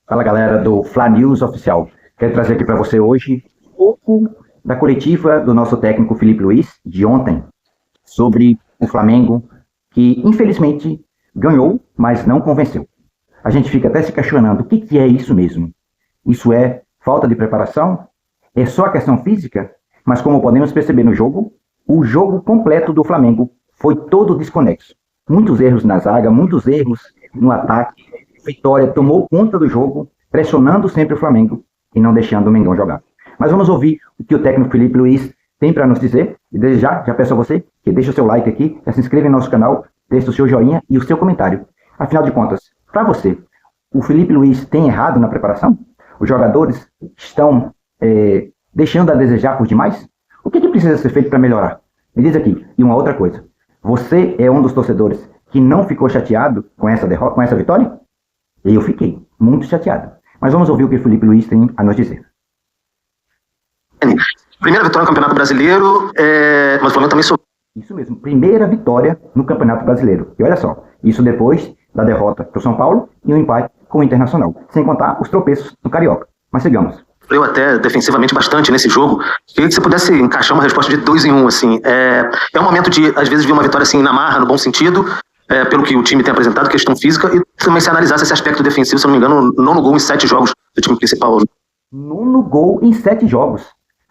Fala galera do Fla News Oficial. Quero trazer aqui para você hoje um pouco da coletiva do nosso técnico Filipe Luiz de ontem sobre o Flamengo, que infelizmente ganhou, mas não convenceu. A gente fica até se questionando o que é isso mesmo. Isso é falta de preparação? É só a questão física? Mas como podemos perceber no jogo, o jogo completo do Flamengo foi todo desconexo. Muitos erros na zaga, muitos erros no ataque. Vitória tomou conta do jogo, pressionando sempre o Flamengo e não deixando o Mengão jogar. Mas vamos ouvir o que o técnico Filipe Luiz tem para nos dizer. E desde já peço a você que deixe o seu like aqui, já se inscreva em nosso canal, deixe o seu joinha e o seu comentário. Afinal de contas, para você, o Filipe Luiz tem errado na preparação? Os jogadores estão deixando a desejar por demais? O que precisa ser feito para melhorar? Me diz aqui. E uma outra coisa, você é um dos torcedores que não ficou chateado com essa derrota, com essa vitória? Eu fiquei muito chateado. Mas vamos ouvir o que o Filipe Luiz tem a nos dizer. Primeira vitória no Campeonato Brasileiro, mas o Flamengo também sou. Isso mesmo, primeira vitória no Campeonato Brasileiro. E olha só, isso depois da derrota para o São Paulo e o empate com o Internacional. Sem contar os tropeços no Carioca. Mas sigamos. Eu até defensivamente bastante nesse jogo. Queria que você pudesse encaixar uma resposta de 2 em 1, assim. É um momento de, às vezes, ver uma vitória assim na marra, no bom sentido, pelo que o time tem apresentado, questão física, e também se analisasse esse aspecto defensivo, se não me engano, 9º gol em 7 jogos do time principal. 9º gol em 7 jogos.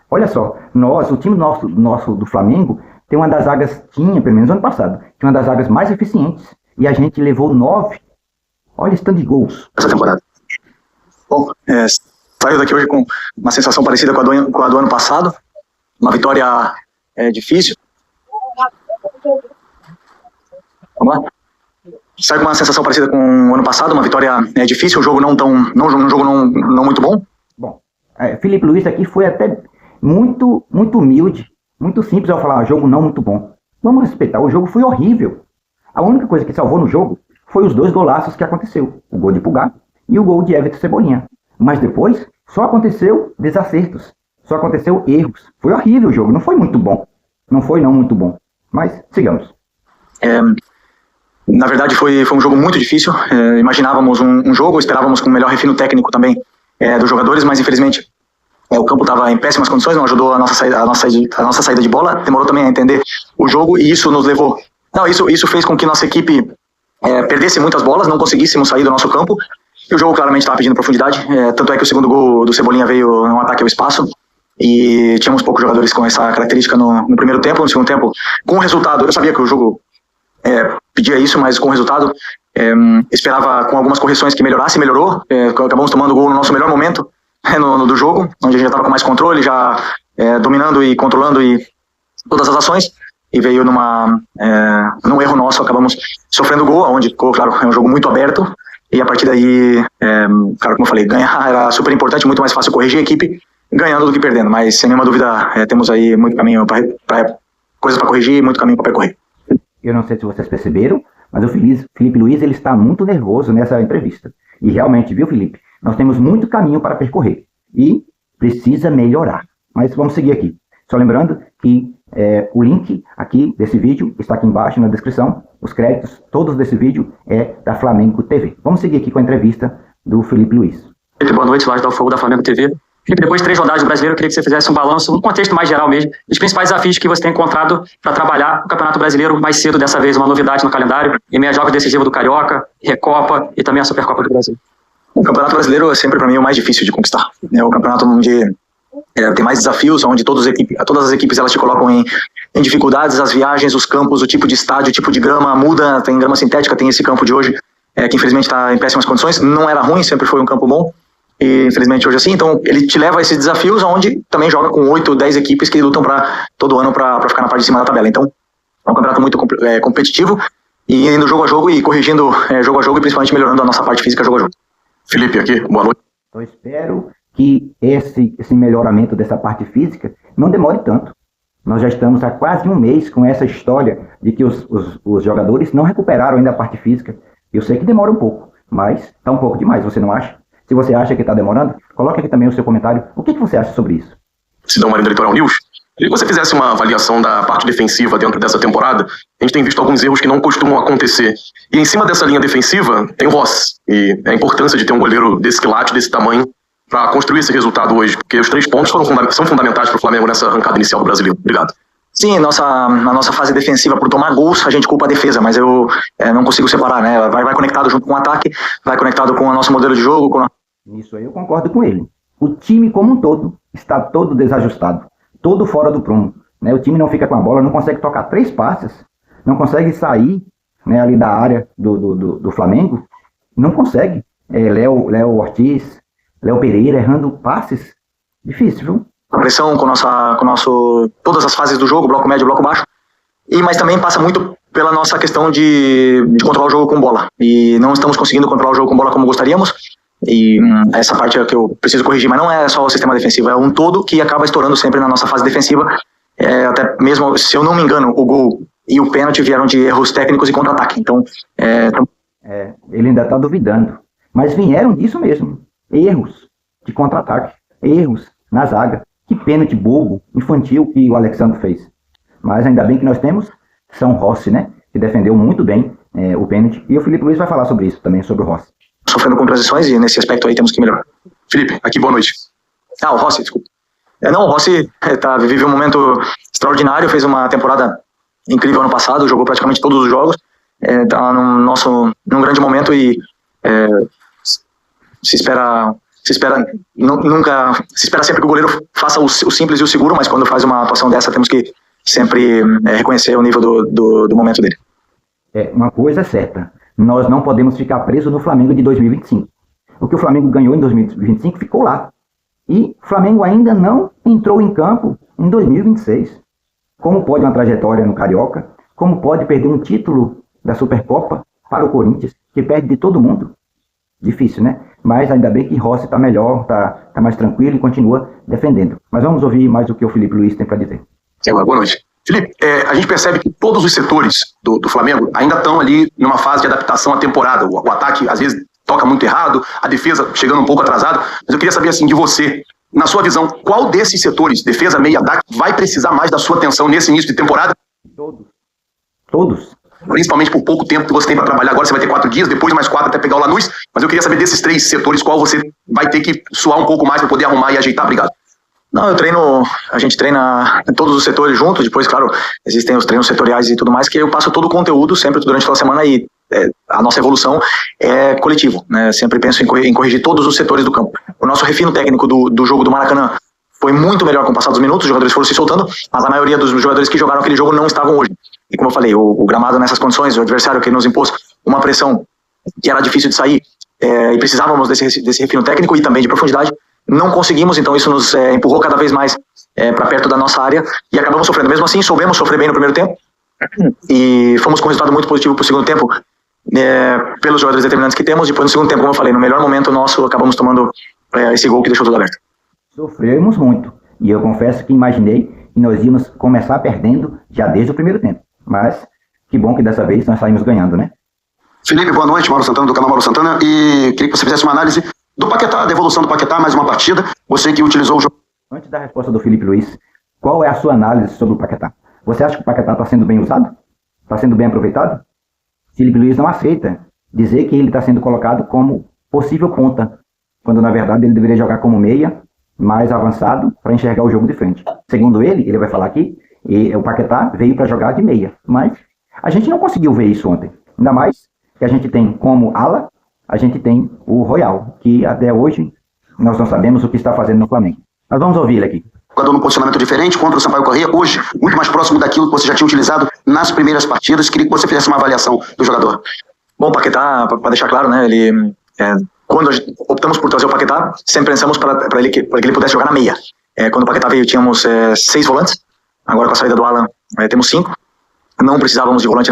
Olha só, o time nosso do Flamengo tem uma das zagas, pelo menos ano passado, tinha uma das zagas mais eficientes, e a gente levou 9. Olha esse tanto de gols. Essa temporada. Bom, saiu daqui hoje com uma sensação parecida com a do ano passado, uma vitória difícil. Vamos lá? Saiu com uma sensação parecida com o ano passado, uma vitória difícil, um jogo não muito bom. Bom, Filipe Luiz aqui foi até muito humilde, muito simples ao falar, jogo não muito bom. Vamos respeitar, o jogo foi horrível. A única coisa que salvou no jogo foi os 2 golaços que aconteceu, o gol de Pulgar e o gol de Everton Cebolinha. Mas depois só aconteceu desacertos, só aconteceu erros. Foi horrível o jogo, não foi muito bom. Não foi muito bom, mas sigamos. Na verdade foi um jogo muito difícil, imaginávamos um jogo, esperávamos com um melhor refino técnico também dos jogadores, mas infelizmente o campo estava em péssimas condições, não ajudou a nossa saída de bola, demorou também a entender o jogo e isso nos levou... Isso fez com que nossa equipe perdesse muitas bolas, não conseguíssemos sair do nosso campo, e o jogo claramente estava pedindo profundidade, tanto é que o segundo gol do Cebolinha veio num ataque ao espaço, e tínhamos poucos jogadores com essa característica no primeiro tempo. No segundo tempo, com o resultado, eu sabia que o jogo pedia isso, mas com o resultado esperava com algumas correções que melhorasse, melhorou, acabamos tomando o gol no nosso melhor momento do jogo, onde a gente já estava com mais controle, já dominando e controlando todas as ações, e veio num erro nosso, acabamos sofrendo o gol, onde ficou, claro, é um jogo muito aberto, e a partir daí, claro, como eu falei, ganhar era super importante, muito mais fácil corrigir a equipe ganhando do que perdendo, mas sem nenhuma dúvida temos aí muito caminho coisas para corrigir e muito caminho para percorrer. Eu não sei se vocês perceberam, mas o Filipe Luiz ele está muito nervoso nessa entrevista. E realmente, viu, Filipe? Nós temos muito caminho para percorrer e precisa melhorar. Mas vamos seguir aqui. Só lembrando que o link aqui desse vídeo está aqui embaixo na descrição. Os créditos todos desse vídeo da Flamengo TV. Vamos seguir aqui com a entrevista do Filipe Luiz. Boa noite, Laje do Fogo da Flamengo TV. Felipe, depois de 3 rodadas do Brasileiro, eu queria que você fizesse um balanço, um contexto mais geral mesmo, dos principais desafios que você tem encontrado para trabalhar o Campeonato Brasileiro mais cedo, dessa vez uma novidade no calendário, em meio a jogos decisivos do Carioca, Recopa e também a Supercopa do Brasil. O Campeonato Brasileiro é sempre para mim o mais difícil de conquistar. É o campeonato onde tem mais desafios, onde todas as equipes elas te colocam em dificuldades, as viagens, os campos, o tipo de estádio, o tipo de grama muda, tem grama sintética, tem esse campo de hoje, que infelizmente está em péssimas condições, não era ruim, sempre foi um campo bom, e infelizmente hoje assim, então ele te leva a esses desafios onde também joga com 8 ou 10 equipes que lutam todo ano para ficar na parte de cima da tabela, então é um campeonato muito competitivo, e indo jogo a jogo e corrigindo jogo a jogo e principalmente melhorando a nossa parte física jogo a jogo. Felipe aqui, boa noite. Eu espero que esse melhoramento dessa parte física não demore tanto. Nós já estamos há quase um mês com essa história de que os jogadores não recuperaram ainda a parte física. Eu sei que demora um pouco, mas está um pouco demais, você não acha? Se você acha que está demorando, coloque aqui também o seu comentário. O que você acha sobre isso? Sidão Marinho da Litoral News. Queria que você fizesse uma avaliação da parte defensiva dentro dessa temporada. A gente tem visto alguns erros que não costumam acontecer. E em cima dessa linha defensiva tem o Rossi. E a importância de ter um goleiro desse quilate, desse tamanho, para construir esse resultado hoje. Porque os 3 pontos são fundamentais para o Flamengo nessa arrancada inicial do Brasileiro. Obrigado. Sim, na nossa fase defensiva, por tomar gols, a gente culpa a defesa, mas eu não consigo separar, né? Vai conectado junto com o ataque, vai conectado com o nosso modelo de jogo. Nisso aí eu concordo com ele. O time como um todo está todo desajustado, todo fora do prumo, né? O time não fica com a bola, não consegue tocar 3 passes, não consegue sair, né, ali da área do Flamengo, não consegue. Léo Ortiz, Léo Pereira errando passes, difícil, viu? A pressão com todas as fases do jogo, bloco médio, bloco baixo, mas também passa muito pela nossa questão de controlar o jogo com bola, e não estamos conseguindo controlar o jogo com bola como gostaríamos, e essa parte é que eu preciso corrigir, mas não é só o sistema defensivo, é um todo que acaba estourando sempre na nossa fase defensiva, até mesmo, se eu não me engano, o gol e o pênalti vieram de erros técnicos e contra-ataque, então... ele ainda está duvidando, mas vieram disso mesmo, erros de contra-ataque, erros na zaga. Que pênalti bobo, infantil que o Alexandre fez. Mas ainda bem que nós temos São Rossi, né? Que defendeu muito bem o pênalti. E o Felipe Luiz vai falar sobre isso também, sobre o Rossi. Sofrendo com transições e nesse aspecto aí temos que melhorar. Felipe, aqui, boa noite. O Rossi, desculpa. O Rossi vive um momento extraordinário, fez uma temporada incrível ano passado, jogou praticamente todos os jogos, está num grande momento e se espera sempre que o goleiro faça o simples e o seguro, mas quando faz uma atuação dessa temos que sempre reconhecer o nível do momento dele. Uma coisa é certa, nós não podemos ficar presos no Flamengo de 2025. O que o Flamengo ganhou em 2025 ficou lá. E o Flamengo ainda não entrou em campo em 2026. Como pode uma trajetória no Carioca? Como pode perder um título da Supercopa para o Corinthians, que perde de todo mundo? Difícil, né? Mas ainda bem que Rossi está melhor, está mais tranquilo e continua defendendo. Mas vamos ouvir mais o que o Felipe Luiz tem para dizer. Boa noite. Felipe, a gente percebe que todos os setores do Flamengo ainda estão ali numa fase de adaptação à temporada. O ataque, às vezes, toca muito errado, a defesa chegando um pouco atrasada. Mas eu queria saber, assim, de você, na sua visão, qual desses setores, defesa, meia, ataque, vai precisar mais da sua atenção nesse início de temporada? Todos. Principalmente por pouco tempo que você tem para trabalhar. Agora você vai ter 4 dias, depois mais 4 até pegar o Lanús. Mas eu queria saber desses 3 setores, qual você vai ter que suar um pouco mais para poder arrumar e ajeitar. Obrigado. Não, a gente treina em todos os setores juntos, depois, claro, existem os treinos setoriais e tudo mais, que eu passo todo o conteúdo sempre durante toda a semana e a nossa evolução é coletivo, né? Sempre penso em corrigir todos os setores do campo. O nosso refino técnico do jogo do Maracanã foi muito melhor com o passar dos minutos, os jogadores foram se soltando, mas a maioria dos jogadores que jogaram aquele jogo não estavam hoje. E como eu falei, o gramado nessas condições, o adversário que nos impôs uma pressão que era difícil de sair, e precisávamos desse refino técnico e também de profundidade, não conseguimos, então isso nos empurrou cada vez mais para perto da nossa área e acabamos sofrendo. Mesmo assim, soubemos sofrer bem no primeiro tempo e fomos com um resultado muito positivo para o segundo tempo, pelos jogadores determinantes que temos. Depois no segundo tempo, como eu falei, no melhor momento nosso, acabamos tomando esse gol que deixou tudo aberto. Sofremos muito e eu confesso que imaginei que nós íamos começar perdendo já desde o primeiro tempo, mas que bom que dessa vez nós saímos ganhando, né? Felipe, boa noite, Mauro Santana, do canal Mauro Santana, e queria que você fizesse uma análise do Paquetá, da evolução do Paquetá, mais uma partida, você que utilizou o jogo. Antes da resposta do Felipe Luiz, qual é a sua análise sobre o Paquetá? Você acha que o Paquetá está sendo bem usado? Está sendo bem aproveitado? Felipe Luiz não aceita dizer que ele está sendo colocado como possível ponta, quando na verdade ele deveria jogar como meia, mais avançado, para enxergar o jogo de frente. Segundo ele vai falar aqui, o Paquetá veio para jogar de meia, mas a gente não conseguiu ver isso ontem. Ainda mais que a gente tem como ala, a gente tem o Royal, que até hoje nós não sabemos o que está fazendo no Flamengo. Nós vamos ouvir ele aqui. Jogador num posicionamento diferente contra o Sampaio Corrêa, hoje muito mais próximo daquilo que você já tinha utilizado nas primeiras partidas. Queria que você fizesse uma avaliação do jogador. Bom, o Paquetá, para deixar claro, né, quando optamos por trazer o Paquetá, sempre pensamos para que ele pudesse jogar na meia. Quando o Paquetá veio, tínhamos 6 volantes, agora com a saída do Alan temos 5. Não precisávamos de volante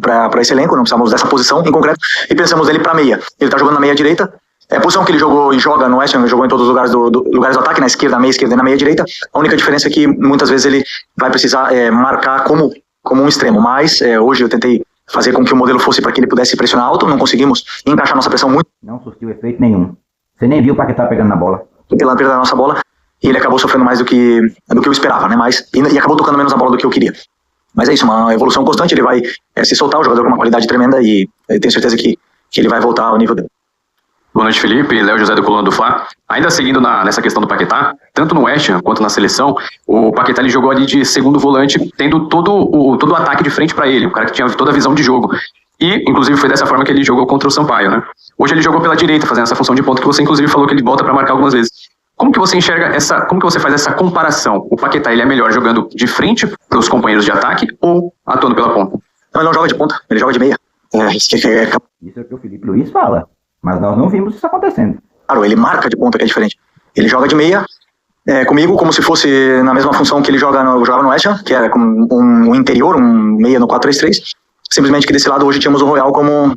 para esse elenco, não precisávamos dessa posição em concreto, e pensamos nele para meia. Ele está jogando na meia direita, a posição que ele jogou e joga no West Ham, jogou em todos os lugares do ataque, na esquerda, e na meia direita. A única diferença é que muitas vezes ele vai precisar marcar como um extremo, mas hoje eu tentei fazer com que o modelo fosse para que ele pudesse pressionar alto, não conseguimos encaixar nossa pressão muito. Não surtiu efeito nenhum. Você nem viu o Paquetá pegando na bola. Pela perda da nossa bola. e ele acabou sofrendo mais do que eu esperava, né? E acabou tocando menos a bola do que eu queria. Mas é isso, uma evolução constante, ele vai se soltar, o jogador com uma qualidade tremenda, e eu tenho certeza que ele vai voltar ao nível dele. Boa noite, Felipe. Léo José do Coluna do Fla. Ainda seguindo nessa questão do Paquetá, tanto no West Ham quanto na seleção, o Paquetá ele jogou ali de segundo volante, tendo todo o ataque de frente para ele, o cara que tinha toda a visão de jogo. E, inclusive, foi dessa forma que ele jogou contra o Sampaio, né? Hoje ele jogou pela direita, fazendo essa função de ponta que você, inclusive, falou que ele volta para marcar algumas vezes. Como que você enxerga como que você faz essa comparação? O Paquetá, ele é melhor jogando de frente para os companheiros de ataque ou atuando pela ponta? Não, ele não joga de ponta, ele joga de meia. Isso é o que o Filipe Luís fala, mas nós não vimos isso acontecendo. Claro, ele marca de ponta, que é diferente. Ele joga de meia, comigo, como se fosse na mesma função que ele jogava no West Ham, que era como um interior, um meia no 4-3-3. Simplesmente que desse lado hoje tínhamos o Royal como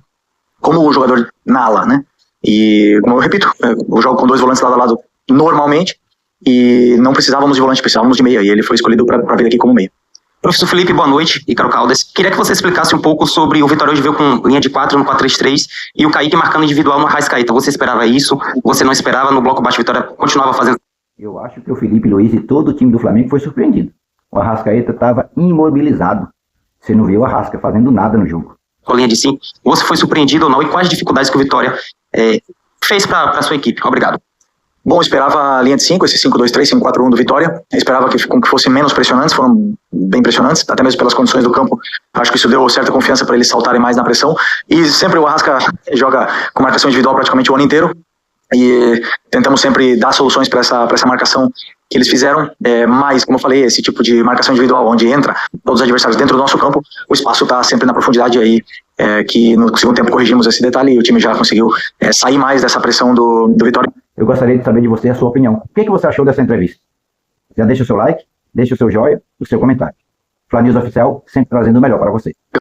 o jogador na ala, né? E, como eu repito, eu jogo com 2 volantes lado a lado normalmente, e não precisávamos de volante, precisávamos de meia, e ele foi escolhido para vir aqui como meia. Professor Felipe, boa noite. Ícaro Caldas. Queria que você explicasse um pouco sobre o Vitória hoje veio com linha de 4 no 4-3-3 e o Kaique marcando individual no Arrascaeta. Você esperava isso? Você não esperava? No bloco baixo, Vitória continuava fazendo... Eu acho que o Filipe Luís e todo o time do Flamengo foi surpreendido. O Arrascaeta estava imobilizado. Você não viu o Arrasca fazendo nada no jogo. Com a linha de 5. Você foi surpreendido ou não? E quais dificuldades que o Vitória fez para a sua equipe? Obrigado. Bom, eu esperava a linha de 5, esse 5-2-3, 5-4-1 do Vitória. Eu esperava que fossem menos pressionantes, foram bem pressionantes, até mesmo pelas condições do campo. Acho que isso deu certa confiança para eles saltarem mais na pressão. E sempre o Arrasca joga com marcação individual praticamente o ano inteiro. E tentamos sempre dar soluções para essa marcação que eles fizeram. Mas, como eu falei, esse tipo de marcação individual, onde entra todos os adversários dentro do nosso campo, o espaço está sempre na profundidade aí. Que no segundo tempo corrigimos esse detalhe e o time já conseguiu sair mais dessa pressão do Vitória. Eu gostaria de saber de você a sua opinião. O que você achou dessa entrevista? Já deixa o seu like, deixa o seu joinha e o seu comentário. Fla News Oficial, sempre trazendo o melhor para você.